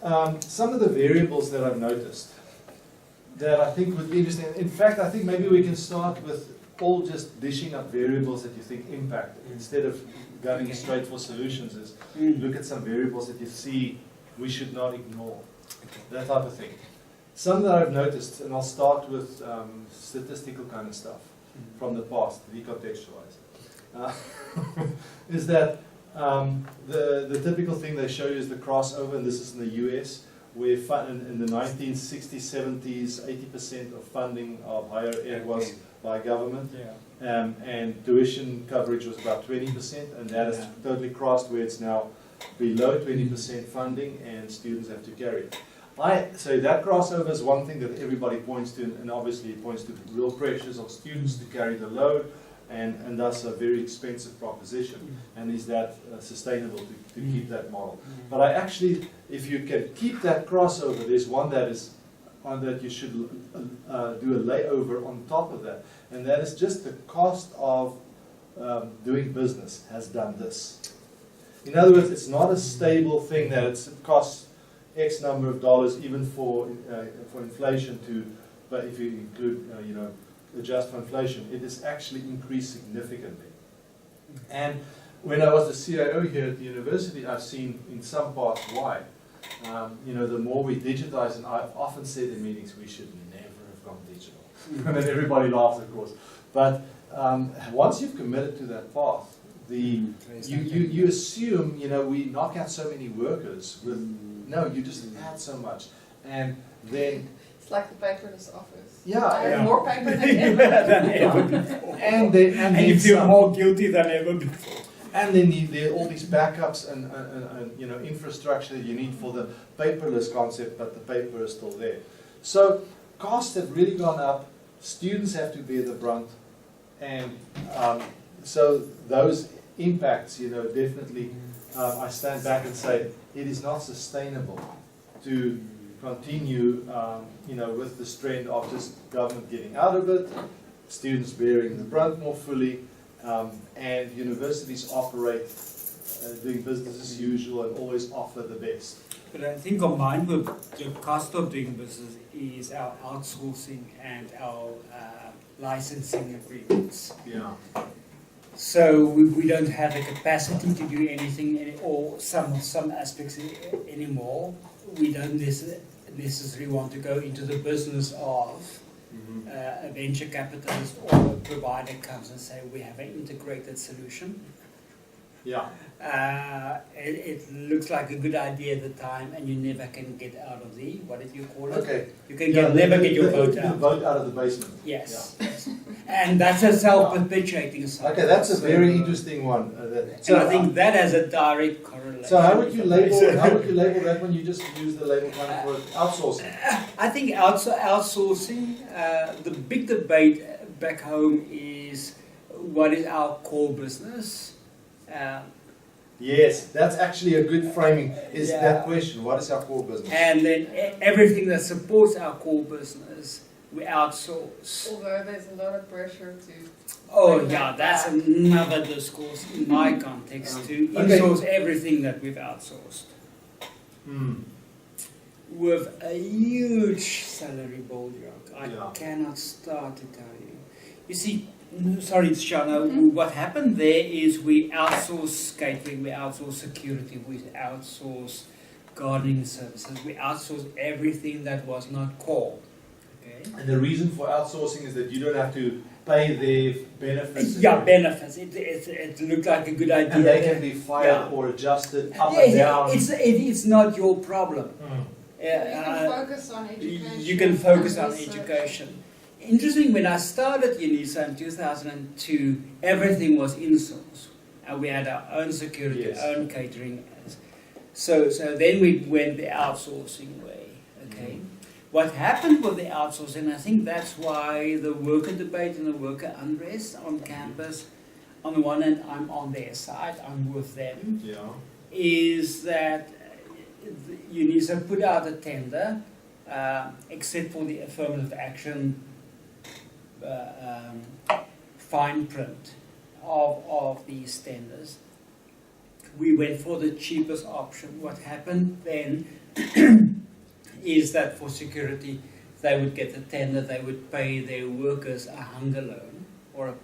Some of the variables that I've noticed that I think would be interesting. In fact, I think maybe we can start with all just dishing up variables that you think impact, instead of going straight for solutions, is look at some variables that you see we should not ignore, that type of thing. Some that I've noticed, and I'll start with statistical kind of stuff from the past, recontextualize, is that the typical thing they show you is the crossover, and this is in the US, where in the 1960s, 70s, 80% of funding of higher ed was by government, and tuition coverage was about 20%, and that has totally crossed where it's now below 20% funding, and students have to carry it. So that crossover is one thing that everybody points to, and obviously it points to the real pressures of students to carry the load, and thus a very expensive proposition. And is that sustainable to keep that model? But I actually, if you can keep that crossover, there's one that is that you should do a layover on top of that, and that is just the cost of doing business has done this. In other words, it's not a stable thing that it costs X number of dollars, even for inflation but if you include, adjust for inflation, it has actually increased significantly. And when I was the CIO here at the university, I've seen in some parts why. The more we digitize, and I've often said in meetings, we should never have gone digital. And then everybody laughs, of course. But once you've committed to that path, you assume, we knock out so many workers with, no, you just add so much. And then it's like the paperless office. Yeah, I have more paper than ever before. And you feel more guilty than ever before. And then there are all these backups and infrastructure that you need for the paperless concept, but the paper is still there. So costs have really gone up. Students have to bear the brunt, and so those impacts, definitely. I stand back and say it is not sustainable to continue, with this trend of just government getting out of it, students bearing the brunt more fully. And universities operate doing business as usual and always offer the best. But I think combined with the cost of doing business is our outsourcing and our licensing agreements. Yeah. So we don't have the capacity to do anything, or some aspects anymore. We don't necessarily want to go into the business of a venture capitalist or a provider comes and say we have an integrated solution. Yeah. It looks like a good idea at the time, and you never can get out of the, what did you call it? Okay. You can never get your boat out. The boat out of the basement. Yes. Yeah. And that's a self-perpetuating cycle. Okay, that's a very interesting one. So I think that has a direct correlation. So how would you label that when you just use the label kind for outsourcing? I think outsourcing, the big debate back home is what is our core business? Yes, that's actually a good framing, is that question. What is our core business? And then everything that supports our core business, we outsource. Although there's a lot of pressure to... Oh yeah, that's another discourse in my context, to insource everything that we've outsourced. With a huge salary bulldog. I cannot start to tell you. You see, sorry, Shana, what happened there is we outsource catering, we outsource security, we outsource gardening services, we outsource everything that was not core. Okay? And the reason for outsourcing is that you don't have to pay their benefits. Yeah, benefits. It looked like a good idea. And they can be fired or adjusted up and down. It's not your problem. You can focus on education. You can focus on education. Interesting, when I started UNISA in 2002, everything was in-source. And we had our own security, own catering. So then we went the outsourcing way. Okay. What happened with the outsourcing, I think that's why the worker debate and the worker unrest on campus, on the one hand, I'm on their side, I'm with them, is that UNISA put out a tender, except for the affirmative action fine print of these tenders. We went for the cheapest option. What happened then, is that for security, they would get a tender, they would pay their workers a hunger loan or a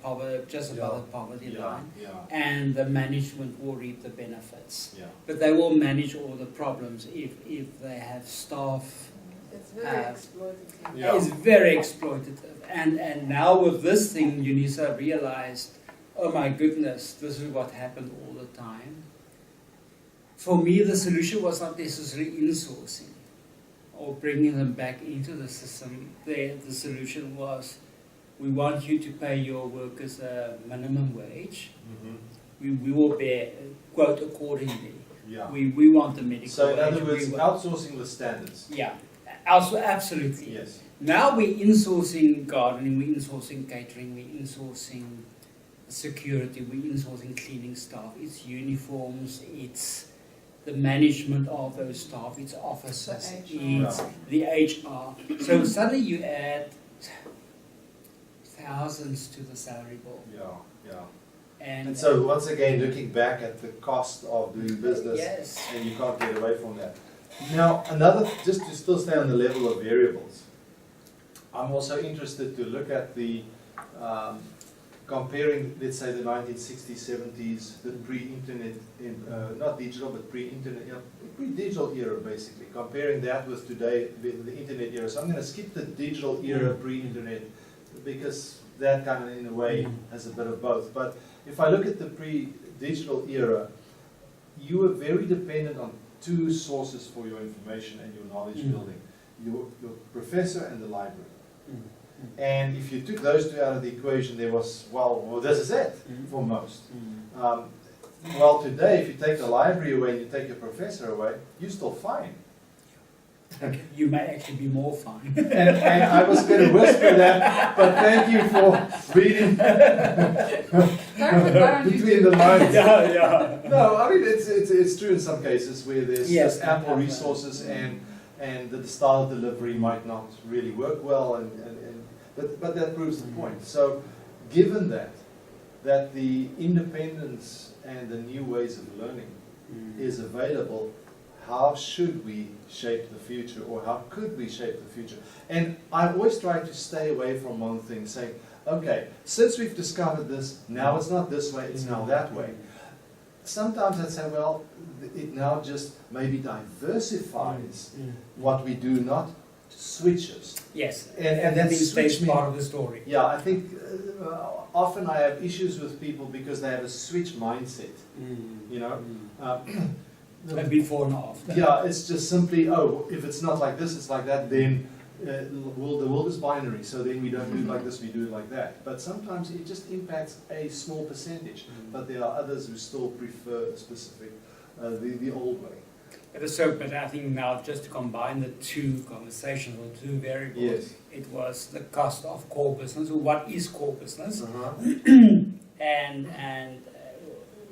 just above the poverty line, and the management will reap the benefits. Yeah. But they will manage all the problems if they have staff. It's very exploitative. Yeah. It's very exploitative. And now with this thing, UNISA realized, oh my goodness, this is what happened all the time. For me, the solution was not necessarily insourcing or bringing them back into the system. The solution was, we want you to pay your workers a minimum wage. Mm-hmm. We will bear, quote, accordingly. Yeah. We want the medical So in wage. other words, outsourcing the standards. Yeah, also absolutely. Yes. Now we're insourcing gardening, we're insourcing catering, we're insourcing security, we're insourcing cleaning staff. It's uniforms, it's the management of those staff, it's officers, it's the HR. So suddenly you add thousands to the salary bill. Yeah, yeah. And so once again, looking back at the cost of doing business, yes. and you can't get away from that. Now, just to still stay on the level of variables, I'm also interested to look at the comparing, let's say, the 1960s, 70s, the pre-internet, not digital, but pre-internet, pre-digital era, basically, comparing that with today, the internet era. So I'm going to skip the digital era, pre-internet, because that kind of, in a way, has a bit of both. But if I look at the pre-digital era, you were very dependent on two sources for your information and your knowledge building, your professor and the library. And if you took those two out of the equation, there was, well, this is it for most. Well, today, if you take the library away and you take your professor away, you're still fine. You may actually be more fine. And I was going to whisper that, but thank you for reading between the lines. Yeah, yeah. No, I mean, it's true in some cases where there's Yes, just ample resources and the style of delivery might not really work well, but that proves the point. So given that the independence and the new ways of learning is available, how should we shape the future, or how could we shape the future? And I always try to stay away from one thing, saying, okay, since we've discovered this, now it's not this way, it's now that way. Sometimes I'd say, well, it now just maybe diversifies what we do, not switches. Yes, And that stays part of the story. Yeah, I think often I have issues with people because they have a switch mindset, you know. And before and after. Yeah, it's just simply, oh, if it's not like this, it's like that, then the world is binary, so then we don't do it like this, we do it like that. But sometimes it just impacts a small percentage, but there are others who still prefer a specific, the old way. But I think now, just to combine the two conversations or two variables, Yes. it was the cost of core business, or what is core business, and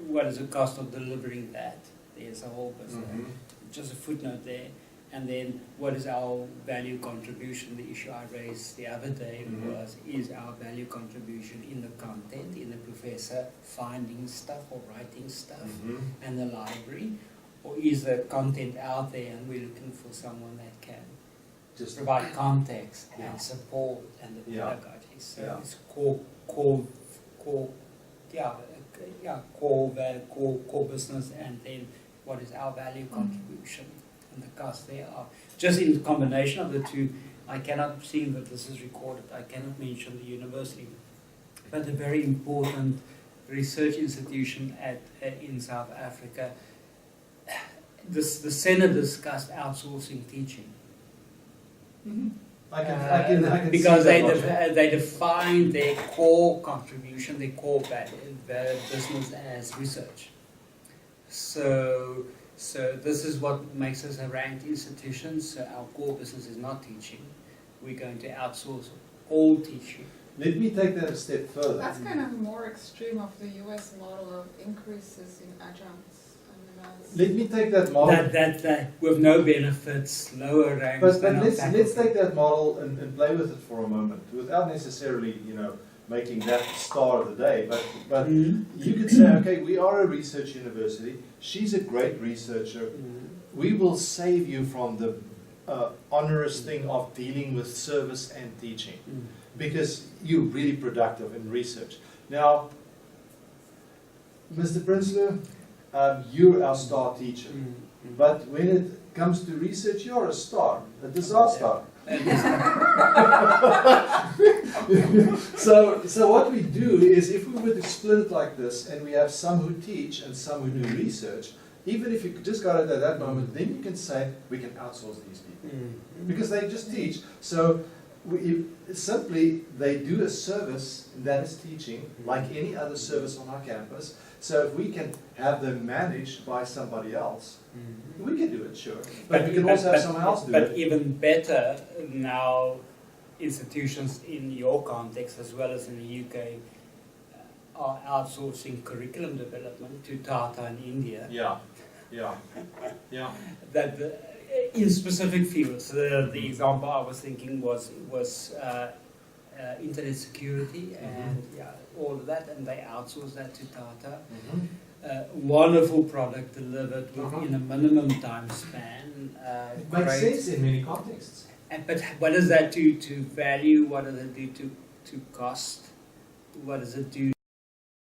what is the cost of delivering that. There's a whole business, just a footnote there. And then what is our value contribution? The issue I raised the other day was, is our value contribution in the content, in the professor finding stuff or writing stuff, and the library? Or is the content out there and we're looking for someone that can just provide context and support and the pedagogy? So it's core business, and then what is our value contribution and the cost thereof. Just in combination of the two, I cannot, seeing that this is recorded, I cannot mention the university, but a very important research institution in South Africa. The Senate discussed outsourcing teaching. I can because see that they defined their core contribution, their core business as research. So this is what makes us a ranked institution. So our core business is not teaching. We're going to outsource all teaching. Let me take that a step further. That's kind of more extreme of the US model of increases in adjuncts. Let me take that model. That with no benefits, lower ranks. But let's take that model and play with it for a moment, without necessarily, making that the star of the day. But you could say, okay, we are a research university. She's a great researcher. we will save you from the onerous thing of dealing with service and teaching, because you're really productive in research. Now, Mr. Prinsloo, you're our star teacher, but when it comes to research, you're a star, a disaster. So what we do is, if we were to split it like this, and we have some who teach and some who do research, even if you just got it at that moment, then you can say, we can outsource these people. Because they just teach. So simply, they do a service that is teaching, like any other service on our campus. So if we can have them managed by somebody else, we can do it, sure. But we can also have someone else do it. But even better, now institutions in your context, as well as in the UK, are outsourcing curriculum development to Tata in India. Yeah. That in specific fields. The example I was thinking was internet security and all of that, and they outsource that to Tata. Wonderful product delivered within a minimum time span. Makes sense in many contexts. But what does that do to value? What does it do to cost? What does it do